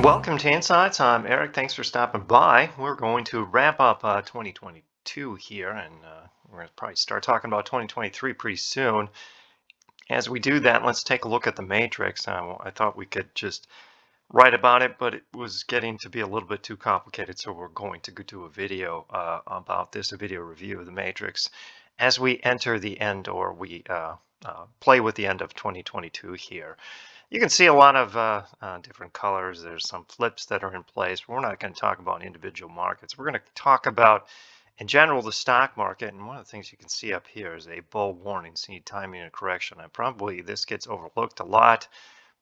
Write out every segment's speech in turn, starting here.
Welcome to Insights. I'm Eric. Thanks for stopping by. We're going to wrap up 2022 here, and we're going to probably start talking about 2023 pretty soon. As we do that, let's take a look at the matrix. I thought we could just write about it, but it was getting to be a little bit too complicated, so we're going to do a video about this, a video review of the matrix as we enter the end, or we play with the end of 2022 here. You can see a lot of different colors. There's some flips that are in place. We're not going to talk about individual markets. We're going to talk about, in general, the stock market. And one of the things you can see up here is a bull warning. See timing and correction. And probably this gets overlooked a lot,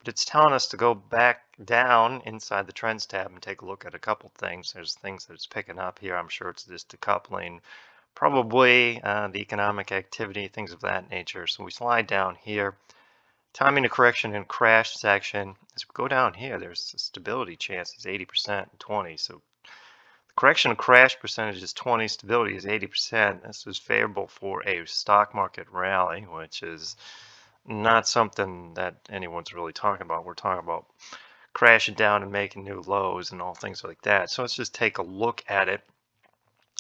but it's telling us to go back down inside the trends tab and take a look at a couple things. There's things that it's picking up here. I'm sure it's this decoupling, probably the economic activity, things of that nature. So we slide down here. Timing to correction and crash section. As we go down here, there's a stability chance is 80% and 20. So the correction and crash percentage is 20, stability is 80%. This is favorable for a stock market rally, which is not something that anyone's really talking about. We're talking about crashing down and making new lows and all things like that. So let's just take a look at it.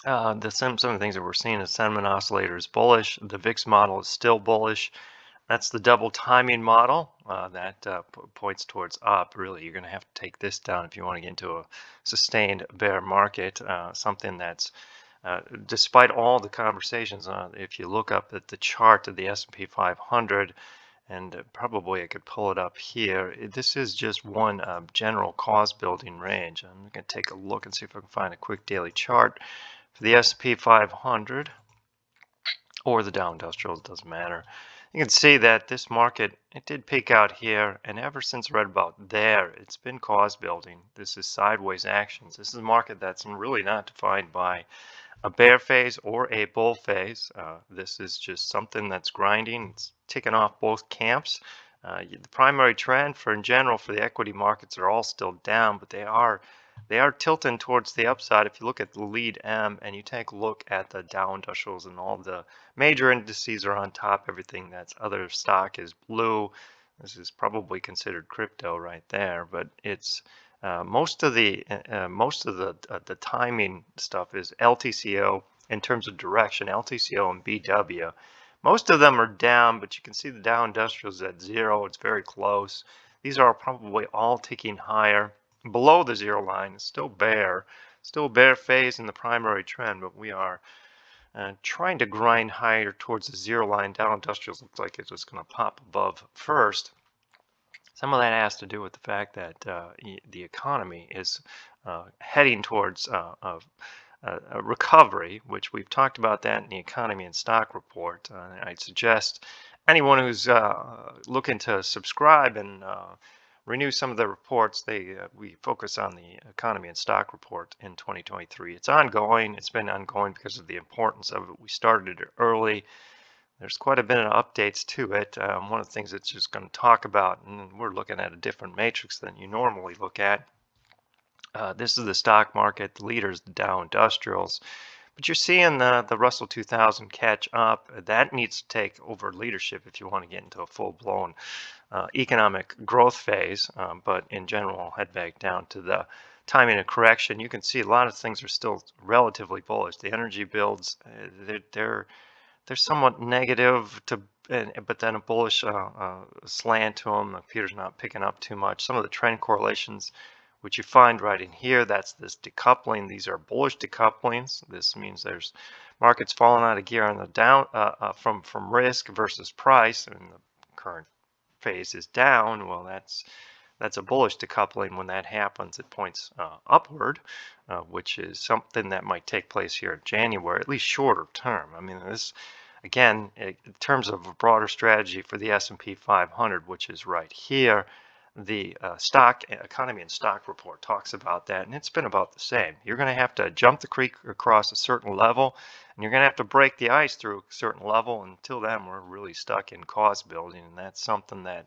Some of the things that we're seeing is sentiment oscillator is bullish. The VIX model is still bullish. That's the double timing model that points towards up. Really, you're going to have to take this down if you want to get into a sustained bear market, something that's despite all the conversations, if you look up at the chart of the S&P 500, and probably I could pull it up here, this is just one general cause building range. I'm going to take a look and see if I can find a quick daily chart for the S&P 500 or the Dow Industrial, it doesn't matter. You can see that this market, it did peak out here, and ever since right about there, it's been cause building. This is sideways actions. This is a market that's really not defined by a bear phase or a bull phase. This is just something that's grinding. It's ticking off both camps. The primary trend in general for the equity markets are all still down, but they are tilting towards the upside. If you look at the lead M and you take a look at the Dow Industrials, and all the major indices are on top, everything that's other stock is blue. This is probably considered crypto right there, but it's most of the timing stuff is LTCO in terms of direction, LTCO and BW. Most of them are down, but you can see the Dow Industrials at 0. It's very close. These are probably all ticking higher. Below the 0 line is still bear phase in the primary trend, but we are trying to grind higher towards the 0 line. Dow Industrials looks like it's just going to pop above first. Some of that has to do with the fact that the economy is heading towards a recovery, which we've talked about that in the economy and stock report. I'd suggest anyone who's looking to subscribe and renew some of the reports. We focus on the economy and stock report in 2023. It's ongoing. It's been ongoing because of the importance of it. We started it early. There's quite a bit of updates to it. One of the things it's just going to talk about, and we're looking at a different matrix than you normally look at. This is the stock market. The leaders, the Dow Industrials. But you're seeing the Russell 2000 catch up. That needs to take over leadership if you want to get into a full-blown economic growth phase. But in general, I'll head back down to the timing and correction. You can see a lot of things are still relatively bullish. The energy builds, they're somewhat negative, but then a bullish slant to them. Peter's not picking up too much. Some of the trend correlations, which you find right in here, that's this decoupling. These are bullish decouplings. This means there's markets falling out of gear on the down from risk versus price, and the current phase is down. Well, that's a bullish decoupling. When that happens, it points upward, which is something that might take place here in January, at least shorter term. I mean, this, again, in terms of a broader strategy for the S&P 500, which is right here, the stock economy and stock report talks about that, and it's been about the same. You're going to have to jump the creek across a certain level, and you're going to have to break the ice through a certain level. Until then, we're really stuck in cause building, and that's something that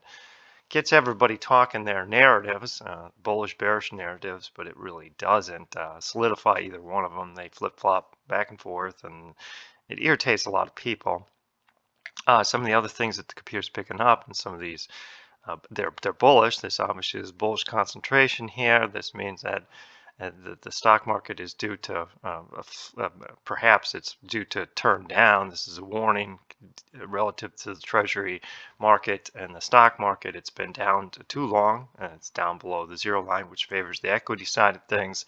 gets everybody talking their narratives, bullish, bearish narratives, but it really doesn't solidify either one of them. They flip-flop back and forth, and it irritates a lot of people. Some of the other things that the computer's picking up, and some of these they're bullish. This obviously is bullish concentration here. This means that the stock market is due to perhaps it's due to turn down. This is a warning relative to the Treasury market and the stock market. It's been down too long, and it's down below the zero line, which favors the equity side of things.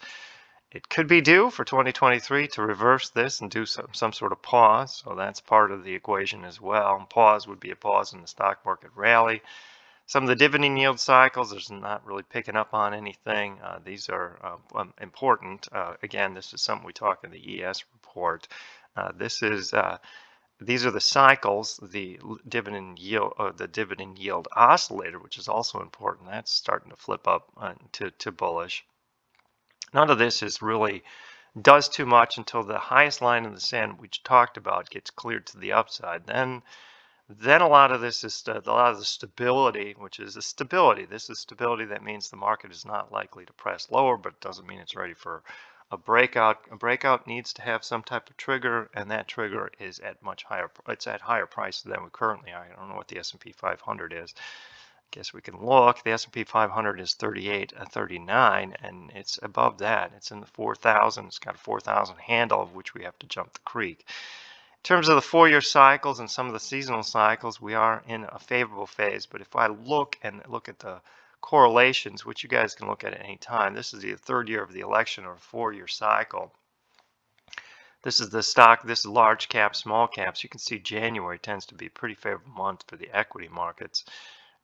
It could be due for 2023 to reverse this and do some sort of pause. So that's part of the equation as well. And pause would be a pause in the stock market rally. Some of the dividend yield cycles, there's not really picking up on anything. These are important. Again, this is something we talk in the ES report. These are the cycles, the dividend yield oscillator, which is also important. That's starting to flip up to bullish. None of this is really does too much until the highest line in the sand, which talked about, gets cleared to the upside. Then a lot of this is a lot of the stability, which is a stability. This is stability that means the market is not likely to press lower, but it doesn't mean it's ready for a breakout. A breakout needs to have some type of trigger, and that trigger is at much higher. It's at higher prices than we currently are. I don't know what the S&P 500 is. Guess we can look. The S&P 500 is 38.39, and it's above that. It's in the 4,000. It's got a 4,000 handle, of which we have to jump the creek. In terms of the 4-year cycles and some of the seasonal cycles, we are in a favorable phase. But if I look at the correlations, which you guys can look at any time, this is the third year of the election or 4-year cycle. This is the stock. This is large caps, small caps. You can see January tends to be a pretty favorable month for the equity markets.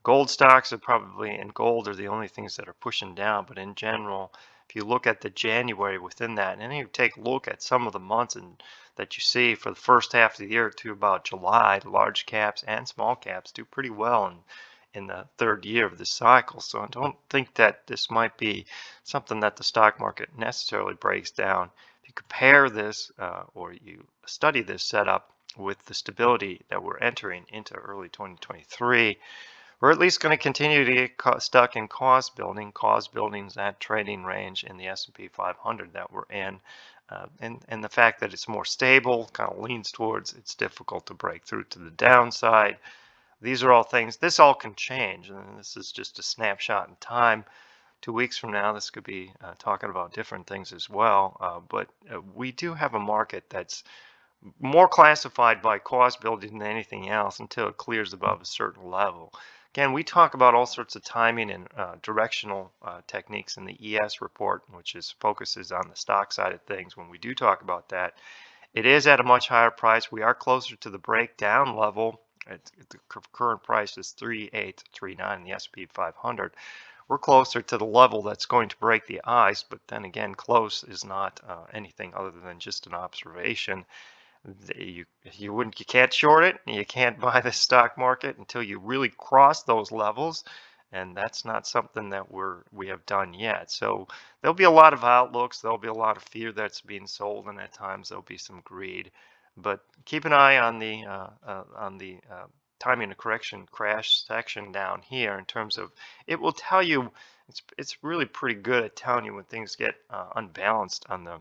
Gold stocks are probably, and gold are the only things that are pushing down. But in general, if you look at the January within that, and then you take a look at some of the months that you see for the first half of the year to about July, the large caps and small caps do pretty well in the third year of this cycle. So I don't think that this might be something that the stock market necessarily breaks down. If you compare this or you study this setup with the stability that we're entering into early 2023, we're at least going to continue to get stuck in cost building. Cost building is that trading range in the S&P 500 that we're in. And the fact that it's more stable kind of leans towards it's difficult to break through to the downside. These are all things, this all can change. And this is just a snapshot in time. 2 weeks from now, this could be talking about different things as well. But we do have a market that's more classified by cost building than anything else until it clears above a certain level. Again, we talk about all sorts of timing and directional techniques in the ES report, which focuses on the stock side of things. When we do talk about that, it is at a much higher price. We are closer to the breakdown level. The current price is 3839 in the S&P 500. We're closer to the level that's going to break the ice, but then again, close is not anything other than just an observation. You can't short it, you can't buy the stock market until you really cross those levels, and that's not something that we have done yet. So there'll be a lot of outlooks, there'll be a lot of fear that's being sold, and at times there'll be some greed. But keep an eye on the timing of correction crash section down here in terms of it will tell you. It's really pretty good at telling you when things get unbalanced on the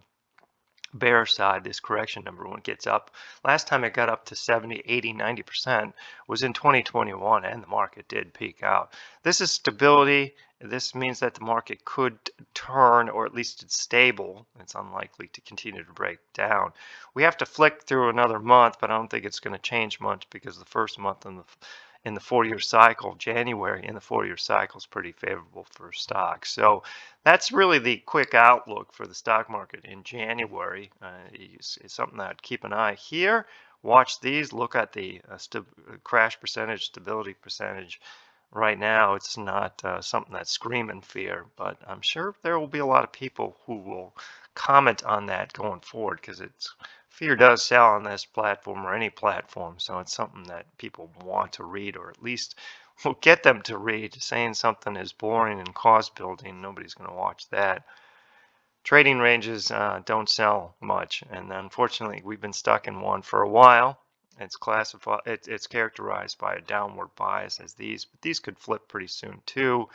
bear side. This correction number, when it gets up, last time it got up to 70, 80, 90% was in 2021, and the market did peak out. This is stability. This means that the market could turn, or at least it's stable. It's unlikely to continue to break down. We have to flick through another month, but I don't think it's going to change much because the first month in the 4-year cycle, January in the 4-year cycle, is pretty favorable for stocks. So that's really the quick outlook for the stock market in January. It's something that I'd keep an eye here. Watch these. Look at the crash percentage, stability percentage. Right now, it's not something that's screaming fear, but I'm sure there will be a lot of people who will comment on that going forward because fear does sell on this platform or any platform. So it's something that people want to read, or at least will get them to read. Saying something is boring and cost building, nobody's going to watch that. Trading ranges don't sell much, and unfortunately, we've been stuck in one for a while. It's characterized by a downward bias as these, but these could flip pretty soon too.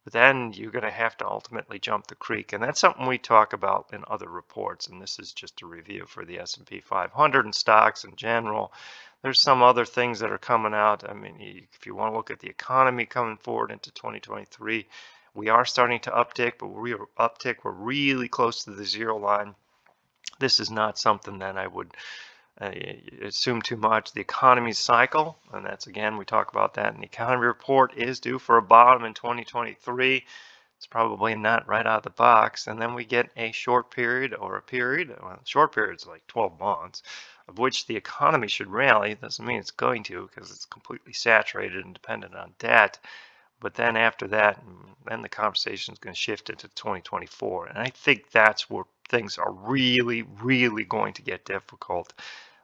But then you're going to have to ultimately jump the creek, and that's something we talk about in other reports. And this is just a review for the S&P 500 and stocks in general. there's some other things that are coming out. I mean, if you want to look at the economy coming forward into 2023, we are starting to uptick, but we're really close to the zero line. This is not something that I would assume too much. The economy cycle, and that's again, we talk about that, and the economy report is due for a bottom in 2023. It's probably not right out of the box. And then we get a short period or a period, well, short period is like 12 months, of which the economy should rally. It doesn't mean it's going to because it's completely saturated and dependent on debt. But then after that, then the conversation is going to shift into 2024. And I think that's where things are really, really going to get difficult.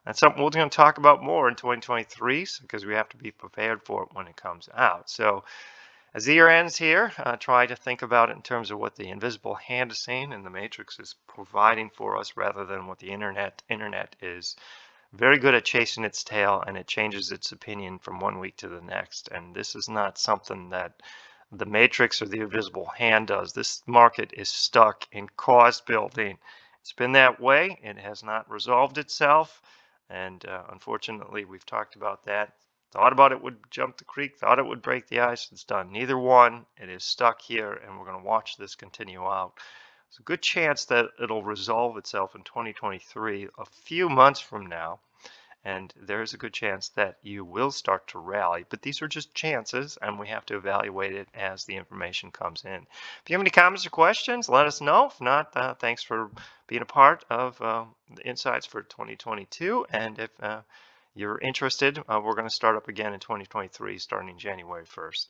That's something we're going to talk about more in 2023 because we have to be prepared for it when it comes out. So as the year ends here, try to think about it in terms of what the invisible hand is saying and the matrix is providing for us rather than what the internet is very good at chasing its tail, and it changes its opinion from one week to the next. And this is not something that the matrix or the invisible hand does. This market is stuck in cost building. It's been that way. It has not resolved itself. And unfortunately, we've talked about that. Thought about it would jump the creek, thought it would break the ice. It's done neither one. It is stuck here, and we're going to watch this continue out. There's a good chance that it'll resolve itself in 2023, a few months from now, and there's a good chance that you will start to rally. But these are just chances, and we have to evaluate it as the information comes in. If you have any comments or questions, let us know. If not, thanks for being a part of the Insights for 2022. And if you're interested, we're going to start up again in 2023, starting January 1st.